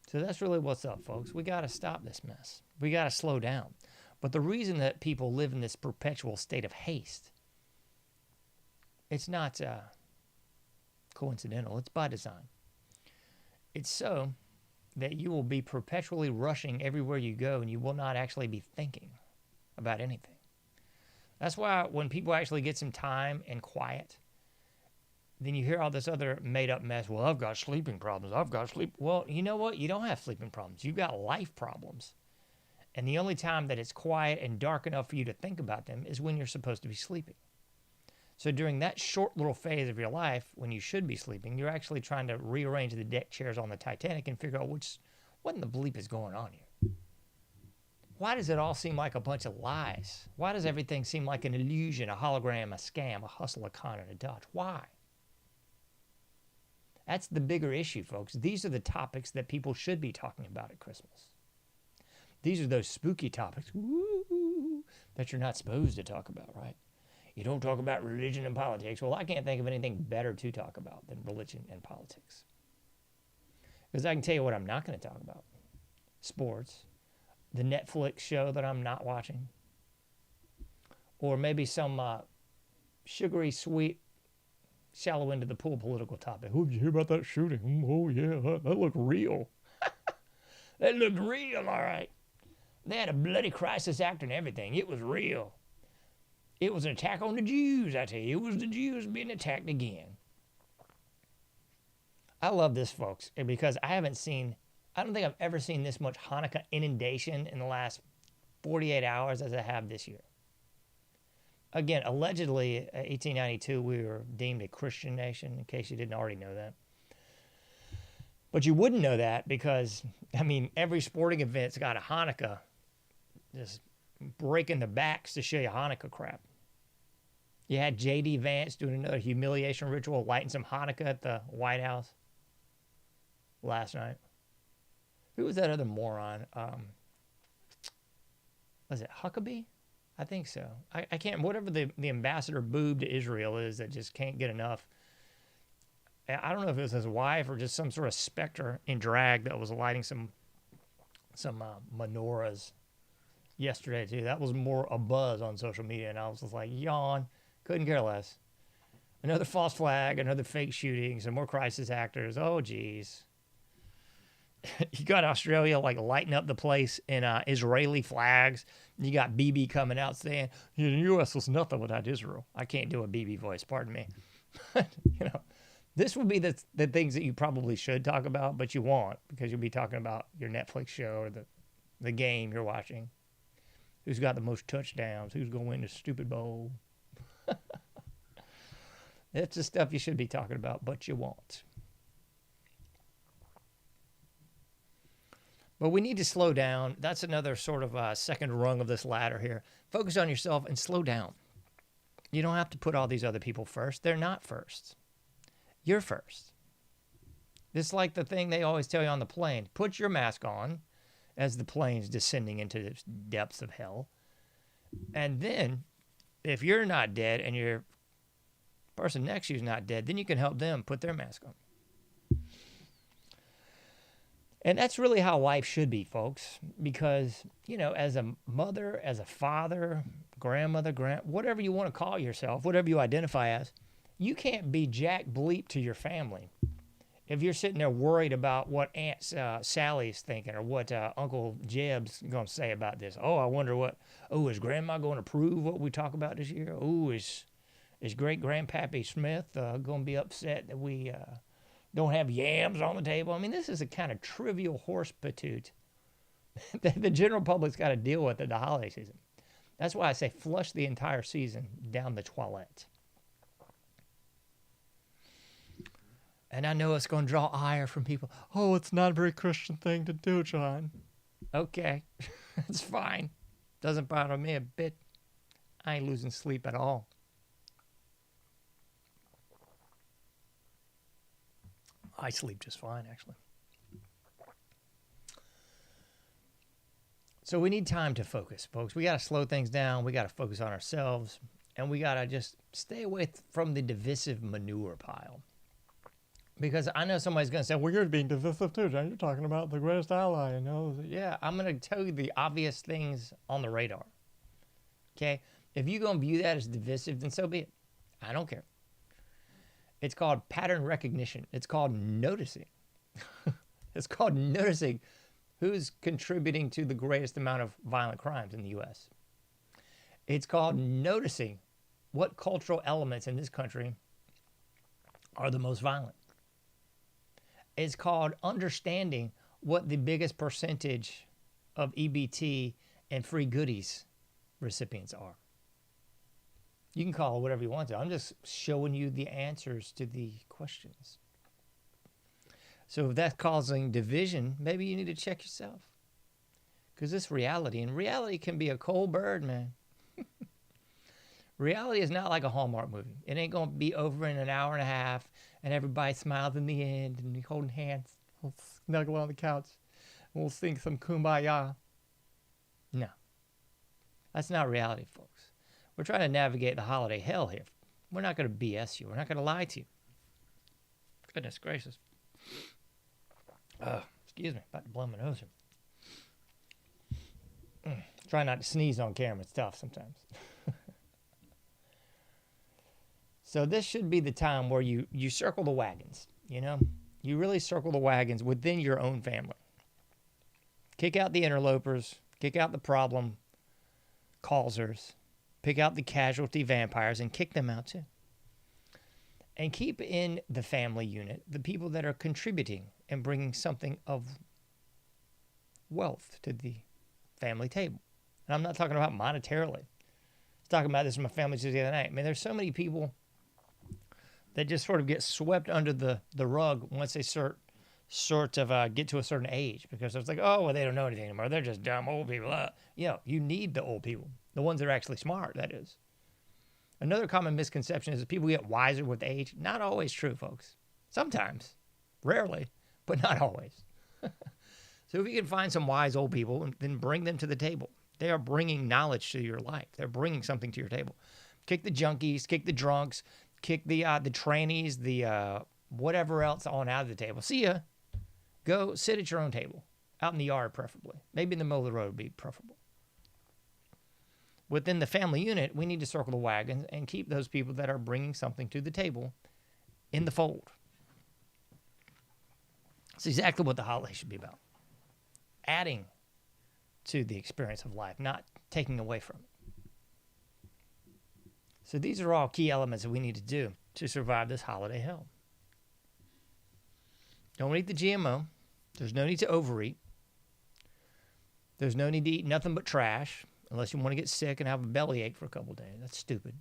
So that's really what's up, folks. We got to stop this mess. We got to slow down. But the reason that people live in this perpetual state of haste, it's not coincidental. It's by design. It's so that you will be perpetually rushing everywhere you go and you will not actually be thinking about anything. That's why when people actually get some time and quiet, then you hear all this other made-up mess. Well, I've got sleeping problems. I've got sleep. Well, you know what? You don't have sleeping problems. You've got life problems. And the only time that it's quiet and dark enough for you to think about them is when you're supposed to be sleeping. So during that short little phase of your life, when you should be sleeping, you're actually trying to rearrange the deck chairs on the Titanic and figure out what in the bleep is going on here. Why does it all seem like a bunch of lies? Why does everything seem like an illusion, a hologram, a scam, a hustle, a con, and a dodge? Why? That's the bigger issue, folks. These are the topics that people should be talking about at Christmas. These are those spooky topics that you're not supposed to talk about, right? You don't talk about religion and politics. Well, I can't think of anything better to talk about than religion and politics. Because I can tell you what I'm not going to talk about. Sports. The Netflix show that I'm not watching. Or maybe some sugary, sweet, shallow into the pool political topic. Oh, did you hear about that shooting? Oh, yeah, that looked real. That looked real, all right. They had a bloody crisis act and everything. It was real. It was an attack on the Jews, I tell you. It was the Jews being attacked again. I love this, folks, because I don't think I've ever seen this much Hanukkah inundation in the last 48 hours as I have this year. Again, allegedly, 1892, we were deemed a Christian nation, in case you didn't already know that. But you wouldn't know that because, every sporting event's got a Hanukkah just breaking the backs to show you Hanukkah crap. You had J.D. Vance doing another humiliation ritual, lighting some Hanukkah at the White House last night. Who was that other moron? Was it Huckabee? I think so. I can't, whatever the ambassador boob to Israel is that just can't get enough. I don't know if it was his wife or just some sort of specter in drag that was lighting some menorahs yesterday too. That was more a buzz on social media, and I was just like, yawn, couldn't care less. Another false flag, another fake shooting, some more crisis actors. Oh, geez. You got Australia like lighting up the place in Israeli flags. You got BB coming out saying, the U.S. was nothing without Israel. I can't do a BB voice, pardon me. You know, this would be the things that you probably should talk about, but you won't because you'll be talking about your Netflix show or the game you're watching. Who's got the most touchdowns? Who's going to win the stupid bowl? That's the stuff you should be talking about, but you won't. But we need to slow down. That's another sort of second rung of this ladder here. Focus on yourself and slow down. You don't have to put all these other people first. They're not first. You're first. It's like the thing they always tell you on the plane. Put your mask on as the plane's descending into the depths of hell. And then, if you're not dead and your person next to you is not dead, then you can help them put their mask on. And that's really how life should be, folks. Because, you know, as a mother, as a father, grandmother, whatever you want to call yourself, whatever you identify as, you can't be jack bleep to your family if you're sitting there worried about what Aunt Sally's thinking or what Uncle Jeb's going to say about this. Oh, I wonder is Grandma going to approve what we talk about this year? Oh, is great-grandpappy Smith going to be upset that we don't have yams on the table? I mean, this is a kind of trivial horse patoot that the general public's got to deal with at the holiday season. That's why I say flush the entire season down the toilet. And I know it's going to draw ire from people. Oh, it's not a very Christian thing to do, John. Okay, it's fine. Doesn't bother me a bit. I ain't losing sleep at all. I sleep just fine, actually. So we need time to focus, folks. We got to slow things down. We got to focus on ourselves. And we got to just stay away from the divisive manure pile. Because I know somebody's going to say, well, you're being divisive too, John. You're talking about the greatest ally. You know? Yeah, I'm going to tell you the obvious things on the radar. Okay? If you're going to view that as divisive, then so be it. I don't care. It's called pattern recognition. It's called noticing. It's called noticing who's contributing to the greatest amount of violent crimes in the U.S. It's called noticing what cultural elements in this country are the most violent. It's called understanding what the biggest percentage of EBT and free goodies recipients are. You can call it whatever you want to. I'm just showing you the answers to the questions. So if that's causing division, maybe you need to check yourself. Because it's reality, and reality can be a cold bird, man. Reality is not like a Hallmark movie. It ain't going to be over in an hour and a half, and everybody smiles in the end, and you're holding hands. We'll snuggle on the couch. We'll sing some Kumbaya. No. That's not reality, folks. We're trying to navigate the holiday hell here. We're not going to BS you. We're not going to lie to you. Goodness gracious. Excuse me. About to blow my nose here. Try not to sneeze on camera. It's tough sometimes. So this should be the time where you circle the wagons, you know? You really circle the wagons within your own family. Kick out the interlopers. Kick out the problem causers. Pick out the casualty vampires and kick them out too. And keep in the family unit the people that are contributing and bringing something of wealth to the family table. And I'm not talking about monetarily. I was talking about this with my family just the other night. I mean, there's so many people that just sort of get swept under the rug once they get to a certain age, because it's like, oh, well, they don't know anything anymore. They're just dumb old people. You need the old people, the ones that are actually smart, that is. Another common misconception is that people get wiser with age. Not always true, folks. Sometimes, rarely, but not always. So if you can find some wise old people, then bring them to the table. They are bringing knowledge to your life. They're bringing something to your table. Kick the junkies, kick the drunks, kick the trannies, the whatever else on out of the table. See ya. Go sit at your own table, out in the yard preferably. Maybe in the middle of the road would be preferable. within the family unit, we need to circle the wagons and keep those people that are bringing something to the table in the fold. It's exactly what the holiday should be about. Adding to the experience of life, not taking away from it. So these are all key elements that we need to do to survive this holiday hell. Don't eat the GMO. There's no need to overeat. There's no need to eat nothing but trash unless you want to get sick and have a bellyache for a couple of days. That's stupid.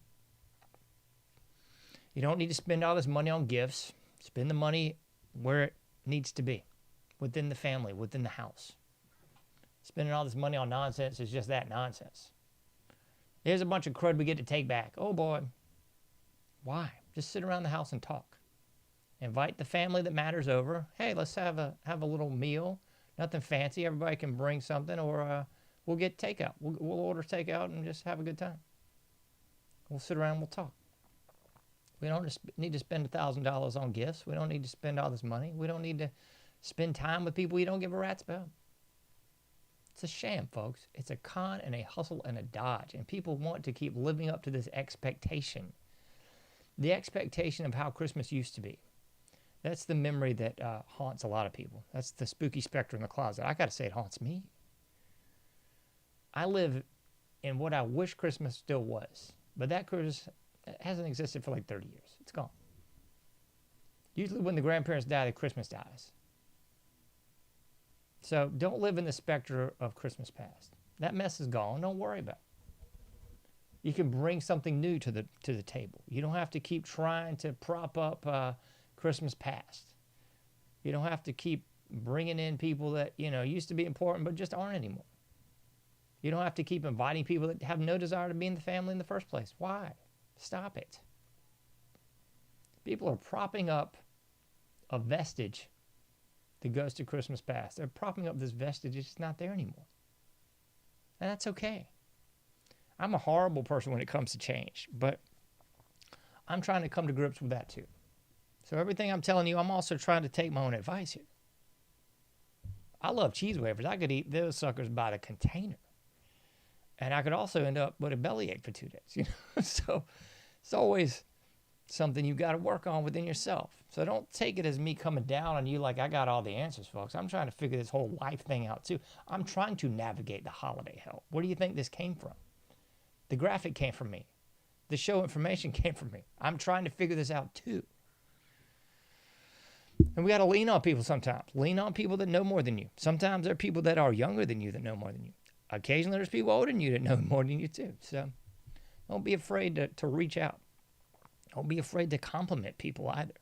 You don't need to spend all this money on gifts. Spend the money where it needs to be, within the family, within the house. Spending all this money on nonsense is just that, nonsense. There's a bunch of crud we get to take back. Oh boy. Why? Just sit around the house and talk. Invite the family that matters over. Hey, let's have a little meal. Nothing fancy. Everybody can bring something, or we'll get takeout. We'll order takeout and just have a good time. We'll sit around and we'll talk. We don't just need to spend $1,000 on gifts. We don't need to spend all this money. We don't need to spend time with people we don't give a rat's about. It's a sham, folks. It's a con and a hustle and a dodge. And people want to keep living up to this expectation. The expectation of how Christmas used to be. That's the memory that haunts a lot of people. That's the spooky specter in the closet. I got to say, it haunts me. I live in what I wish Christmas still was. But that Christmas hasn't existed for like 30 years. It's gone. Usually when the grandparents die, the Christmas dies. So don't live in the specter of Christmas past. That mess is gone. Don't worry about it. You can bring something new to the table. You don't have to keep trying to prop up Christmas past. You don't have to keep bringing in people that, used to be important but just aren't anymore. You don't have to keep inviting people that have no desire to be in the family in the first place. Why? Stop it. People are propping up a vestige that goes to Christmas past. They're propping up this vestige. It's not there anymore. And that's okay. I'm a horrible person when it comes to change, but I'm trying to come to grips with that too. So everything I'm telling you, I'm also trying to take my own advice here. I love cheese wafers. I could eat those suckers by the container. And I could also end up with a bellyache for 2 days. So it's always something you got to work on within yourself. So don't take it as me coming down on you like I got all the answers, folks. I'm trying to figure this whole life thing out too. I'm trying to navigate the holiday hell. Where do you think this came from? The graphic came from me. The show information came from me. I'm trying to figure this out too. And we got to lean on people sometimes. Lean on people that know more than you. Sometimes there are people that are younger than you that know more than you. Occasionally there's people older than you that know more than you too. So don't be afraid to reach out. Don't be afraid to compliment people either.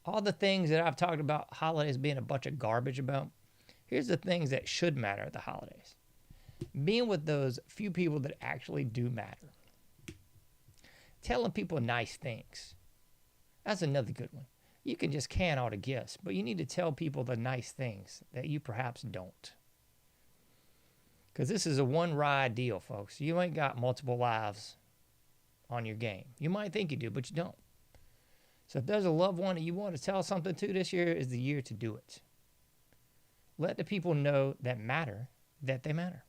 All the things that I've talked about holidays being a bunch of garbage about, here's the things that should matter at the holidays. Being with those few people that actually do matter. Telling people nice things. That's another good one. You can just can all the gifts, but you need to tell people the nice things that you perhaps don't. Because this is a one-ride deal, folks. You ain't got multiple lives on your game. You might think you do, but you don't. So if there's a loved one that you want to tell something to, this year is the year to do it. Let the people know that matter, that they matter.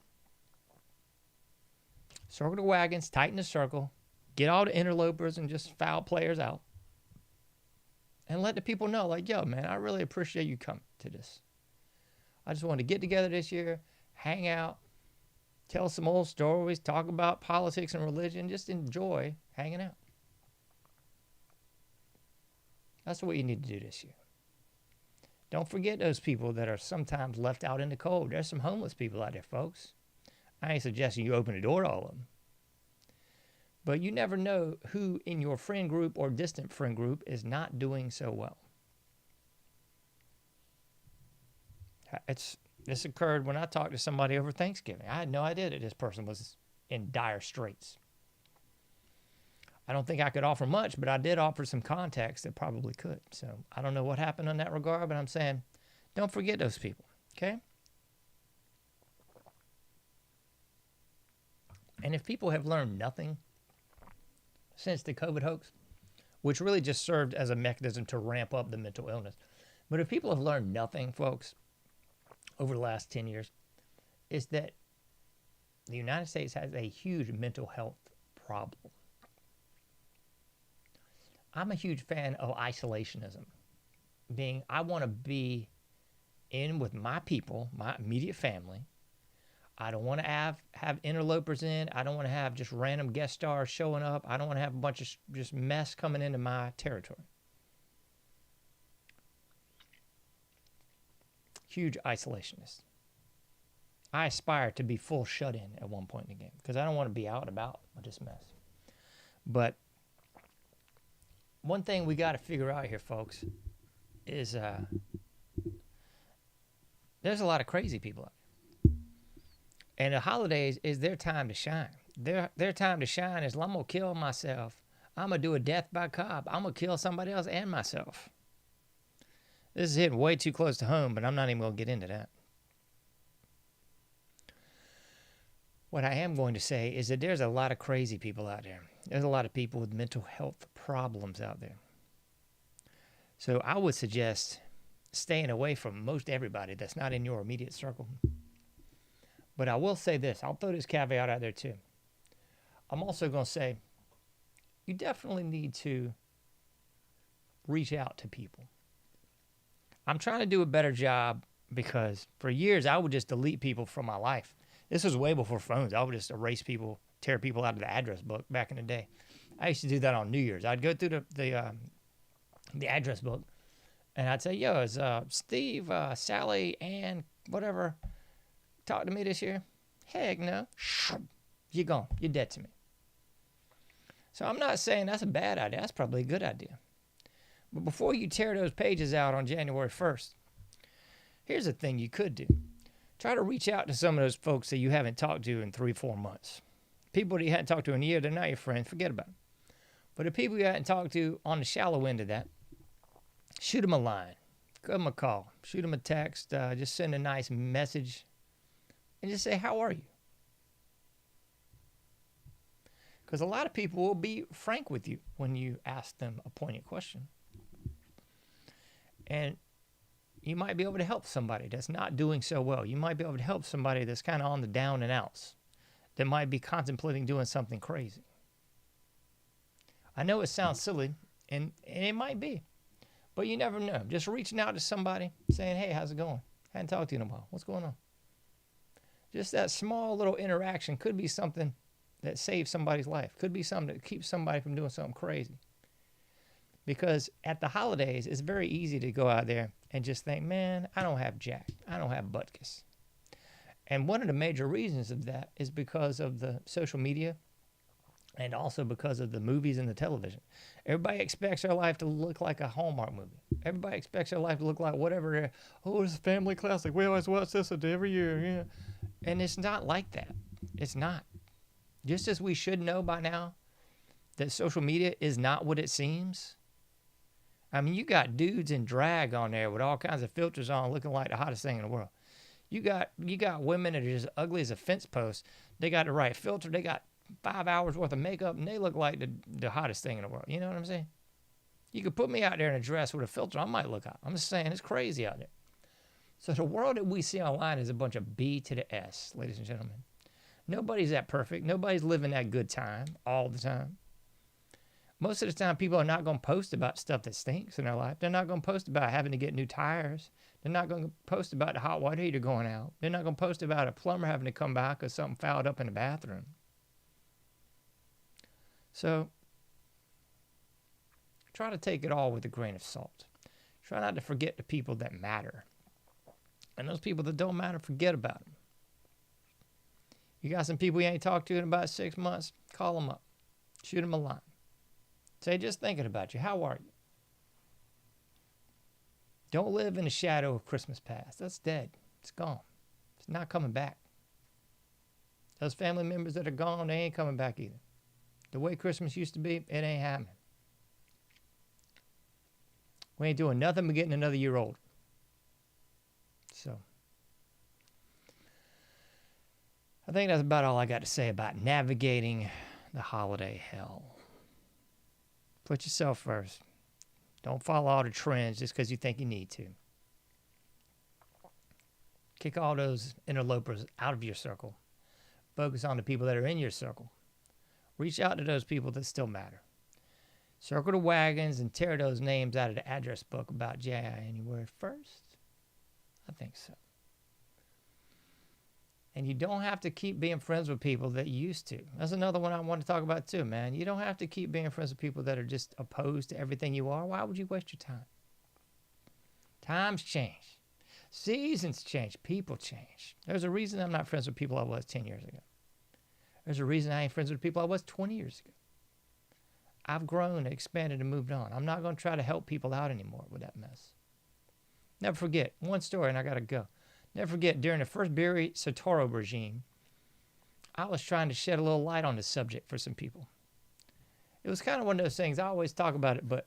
Circle the wagons, tighten the circle, get all the interlopers and just foul players out. And let the people know, like, yo, man, I really appreciate you coming to this. I just want to get together this year, hang out, tell some old stories, talk about politics and religion, just enjoy hanging out. That's what you need to do this year. Don't forget those people that are sometimes left out in the cold. There's some homeless people out there, folks. I ain't suggesting you open the door to all of them. But you never know who in your friend group or distant friend group is not doing so well. This occurred when I talked to somebody over Thanksgiving. I had no idea that this person was in dire straits. I don't think I could offer much, but I did offer some context that probably could. So I don't know what happened in that regard, but I'm saying don't forget those people, okay? And if people have learned nothing since the COVID hoax, which really just served as a mechanism to ramp up the mental illness, but if people have learned nothing, folks, over the last 10 years, is that the United States has a huge mental health problem. I'm a huge fan of isolationism, being I want to be in with my people, my immediate family. I don't want to have interlopers in. I don't want to have just random guest stars showing up. I don't want to have a bunch of just mess coming into my territory. Huge isolationist. I aspire to be full shut-in at one point in the game because I don't want to be out and about with this mess. But one thing we got to figure out here, folks, is there's a lot of crazy people out there. And the holidays is their time to shine. Their time to shine is, I'm going to kill myself. I'm going to do a death by cop. I'm going to kill somebody else and myself. This is hitting way too close to home, but I'm not even going to get into that. What I am going to say is that there's a lot of crazy people out there. There's a lot of people with mental health problems out there. So I would suggest staying away from most everybody that's not in your immediate circle. But I will say this. I'll throw this caveat out there too. I'm also going to say you definitely need to reach out to people. I'm trying to do a better job because for years I would just delete people from my life. This was way before phones. I would just erase people, tear people out of the address book back in the day. I used to do that on New Year's. I'd go through the address book, and I'd say, yo, is Steve, Sally, Ann, whatever, talk to me this year? Heck no. You're gone. You're dead to me. So I'm not saying that's a bad idea. That's probably a good idea. But before you tear those pages out on January 1st, here's a thing you could do. Try to reach out to some of those folks that you haven't talked to in 3-4 months. People that you hadn't talked to in a year, they're not your friends. Forget about them. But the people you hadn't talked to on the shallow end of that, shoot them a line. Give them a call. Shoot them a text. Just send a nice message. And just say, how are you? Because a lot of people will be frank with you when you ask them a poignant question. And you might be able to help somebody that's not doing so well. You might be able to help somebody that's kind of on the down and outs, that might be contemplating doing something crazy. I know it sounds silly, and it might be, but you never know. Just reaching out to somebody, saying, hey, how's it going? Hadn't talked to you in a while. What's going on? Just that small little interaction could be something that saves somebody's life. Could be something that keeps somebody from doing something crazy. Because at the holidays, it's very easy to go out there and just think, man, I don't have jack. I don't have butkus. And one of the major reasons of that is because of the social media and also because of the movies and the television. Everybody expects their life to look like a Hallmark movie. Everybody expects their life to look like whatever. Oh, it's a family classic. We always watch this every year. Yeah. And it's not like that. It's not. Just as we should know by now that social media is not what it seems. I mean, you got dudes in drag on there with all kinds of filters on looking like the hottest thing in the world. You got women that are just ugly as a fence post. They got the right filter. They got 5 hours worth of makeup, and they look like the hottest thing in the world. You know what I'm saying? You could put me out there in a dress with a filter. I might look hot. I'm just saying it's crazy out there. So the world that we see online is a bunch of B to the S, ladies and gentlemen. Nobody's that perfect. Nobody's living that good time all the time. Most of the time, people are not going to post about stuff that stinks in their life. They're not going to post about having to get new tires. They're not going to post about the hot water heater going out. They're not going to post about a plumber having to come by because something fouled up in the bathroom. So, try to take it all with a grain of salt. Try not to forget the people that matter. And those people that don't matter, forget about them. You got some people you ain't talked to in about 6 months, call them up. Shoot them a line. Say, just thinking about you. How are you? Don't live in the shadow of Christmas past. That's dead. It's gone. It's not coming back. Those family members that are gone, they ain't coming back either. The way Christmas used to be, it ain't happening. We ain't doing nothing but getting another year older. So, I think that's about all I got to say about navigating the holiday hell. Put yourself first. Don't follow all the trends just because you think you need to. Kick all those interlopers out of your circle. Focus on the people that are in your circle. Reach out to those people that still matter. Circle the wagons and tear those names out of the address book about January 1st. I think so. And you don't have to keep being friends with people that you used to. That's another one I want to talk about too, man. You don't have to keep being friends with people that are just opposed to everything you are. Why would you waste your time? Times change. Seasons change. People change. There's a reason I'm not friends with people I was 10 years ago. There's a reason I ain't friends with people I was 20 years ago. I've grown, expanded, and moved on. I'm not going to try to help people out anymore with that mess. Never forget, one story and I got to go. Never forget, during the first Barry Soetoro regime, I was trying to shed a little light on this subject for some people. It was kind of one of those things, I always talk about it, but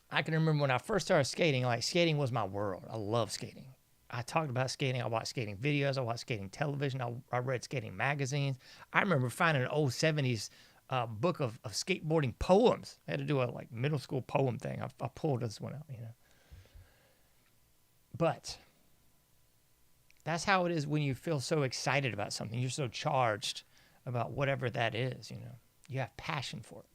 I can remember when I first started skating, like skating was my world. I love skating. I talked about skating. I watched skating videos. I watched skating television. I read skating magazines. I remember finding an old 70s book of skateboarding poems. I had to do a like middle school poem thing. I pulled this one out, you know. But that's how it is when you feel so excited about something. You're so charged about whatever that is, you know. You have passion for it.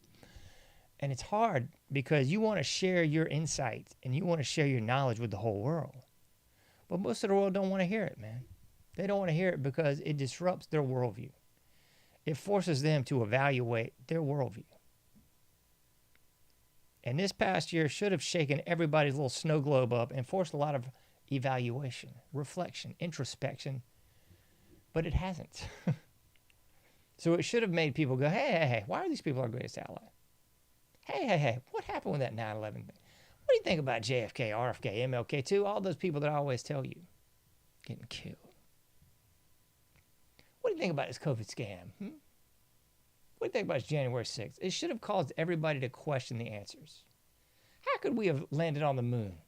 And it's hard because you want to share your insight and you want to share your knowledge with the whole world. But most of the world don't want to hear it, man. They don't want to hear it because it disrupts their worldview. It forces them to evaluate their worldview. And this past year should have shaken everybody's little snow globe up and forced a lot of evaluation, reflection, introspection, but it hasn't. So it should have made people go, hey, why are these people our greatest ally? Hey, what happened with that 9/11 thing? What do you think about JFK, RFK, MLK too? All those people that I always tell you getting killed. What do you think about this COVID scam? What do you think about January 6th? It should have caused everybody to question the answers. How could we have landed on the moon?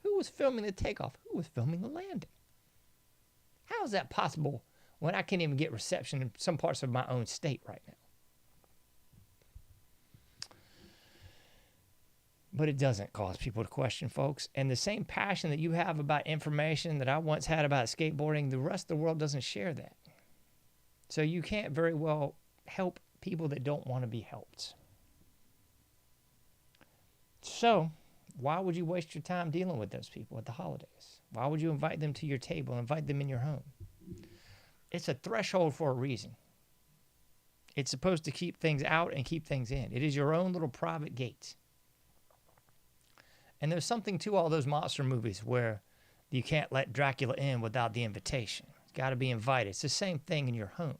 Who was filming the takeoff? Who was filming the landing? How is that possible when I can't even get reception in some parts of my own state right now? But it doesn't cause people to question, folks. And the same passion that you have about information that I once had about skateboarding, the rest of the world doesn't share that. So you can't very well help people that don't want to be helped. So why would you waste your time dealing with those people at the holidays? Why would you invite them to your table, invite them in your home? It's a threshold for a reason. It's supposed to keep things out and keep things in. It is your own little private gate. And there's something to all those monster movies where you can't let Dracula in without the invitation. It's got to be invited. It's the same thing in your home.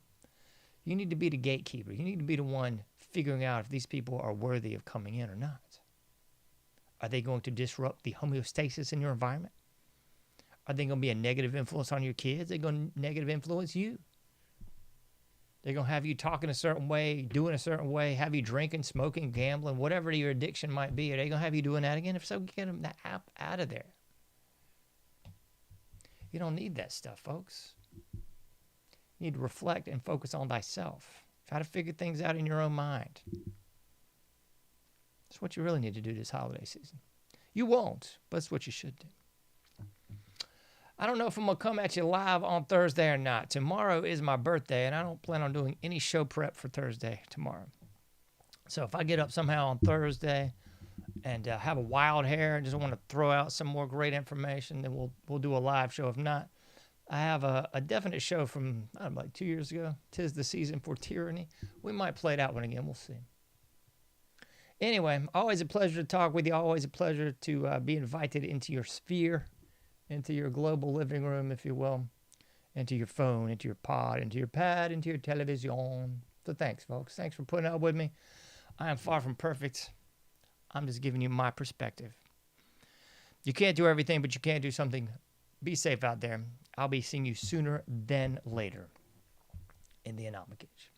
You need to be the gatekeeper. You need to be the one figuring out if these people are worthy of coming in or not. Are they going to disrupt the homeostasis in your environment? Are they going to be a negative influence on your kids? They're going to negative influence you. They're going to have you talking a certain way, doing a certain way, have you drinking, smoking, gambling, whatever your addiction might be. Are they going to have you doing that again? If so, get them that out of there. You don't need that stuff, folks. You need to reflect and focus on thyself. Try to figure things out in your own mind. That's what you really need to do this holiday season. You won't, but it's what you should do. I don't know if I'm going to come at you live on Thursday or not. Tomorrow is my birthday, and I don't plan on doing any show prep for Thursday tomorrow. So if I get up somehow on Thursday and have a wild hair and just want to throw out some more great information, then we'll do a live show. If not, I have a definite show from like 2 years ago. 'Tis the Season for Tyranny. We might play that one again. We'll see. Anyway, always a pleasure to talk with you. Always a pleasure to be invited into your sphere, into your global living room, if you will, into your phone, into your pod, into your pad, into your television. So thanks, folks. Thanks for putting up with me. I am far from perfect. I'm just giving you my perspective. You can't do everything, but you can do something. Be safe out there. I'll be seeing you sooner than later in the Anomic Age.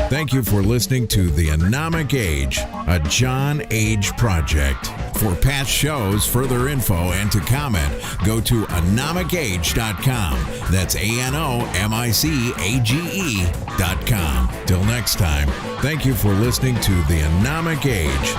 Thank you for listening to The Anomic Age, a John Age project. For past shows, further info, and to comment, go to anomicage.com. That's ANOMICAGE.com. Till next time, thank you for listening to The Anomic Age.